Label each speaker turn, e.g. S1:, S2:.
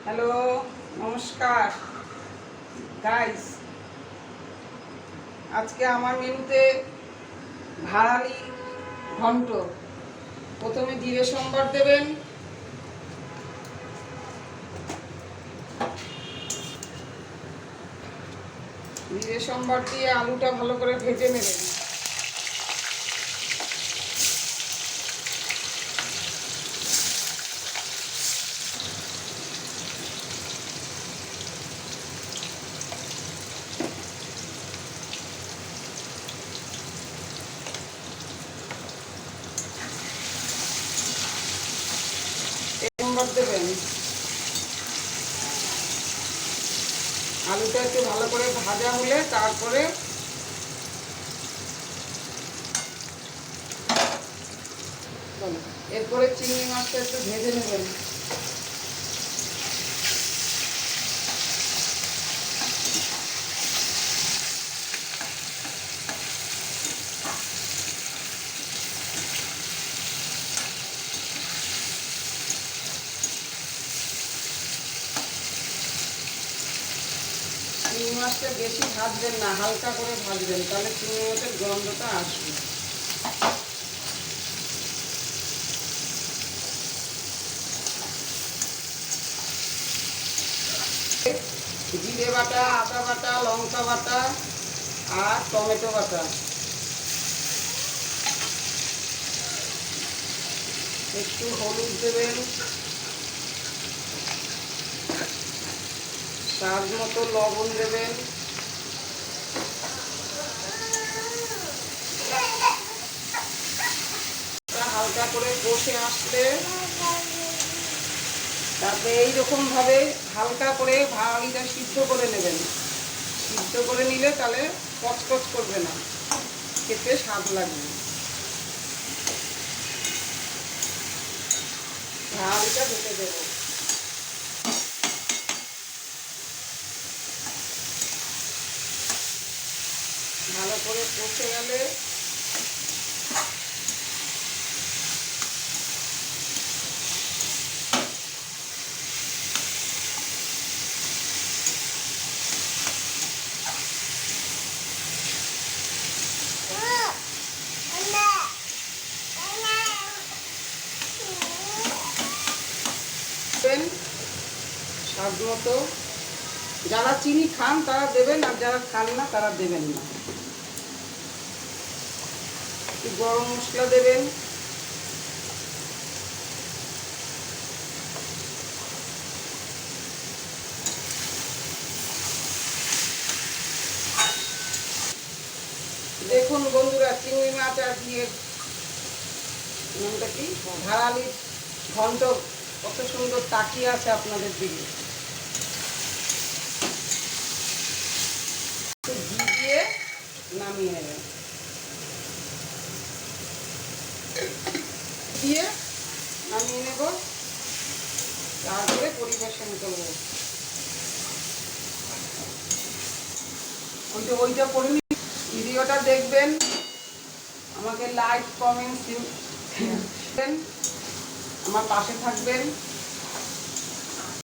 S1: Hello, নমস্কার guys. আজকে আমার মেনুতে ভাড়ালি ঘন্ট। প্রথমে জিরে সম্বার দেবেন, জিরে সম্বার দিয়ে আলুটা ভালো করে ভেজে নেবেন। সম্বার দেবেন, আলুটা একটু ভালো করে ভাজা হলে তারপরে এরপরে চিংড়ি মাছটা একটু ভেজে নেবেন। চিংড়ি মাছটা বেশি ভাজবেন না, হালকা করে ভাজবেন, তাহলে চিংড়ি মাছের গন্ধটা আসবে। জিরে বাটা, আদা বাটা, লঙ্কা বাটা আর টমেটো বাটা, একটু হলুদ দেবেন, স্বাদ মতো লবণ দেবেন, হালকা করে কষে আসলে তারপরে এইরকম ভাবে হালকা করে ভাড়ালিটা সিদ্ধ করে নেবেন। সিদ্ধ করে নিলে তাহলে কচকচ করবে না, খেতে স্বাদ লাগবে। ভাড়ালিটা ঢেকে দেব। ভালো করে কষে গেলে স্বাদ মতো, যারা চিনি খান তারা দেবেন, আর যারা খান না তারা দেবেন না। একটু গরম মশলা দেবেন, দেখুন বন্ধুরা, চিংড়ি মাছ আর দিয়ে কি ভাড়ালি ঘন্ট কত সুন্দর তাকিয়ে আছে আপনাদের দিকে। একটু ঘি দিয়ে নামিয়ে নেবেন, দিয়ে নামিয়ে নেব, তারপরে পরিবেশন করব। ওইটা করে ভিডিওটা দেখবেন, আমাকে লাইক কমেন্ট আমার পাশে থাকবেন।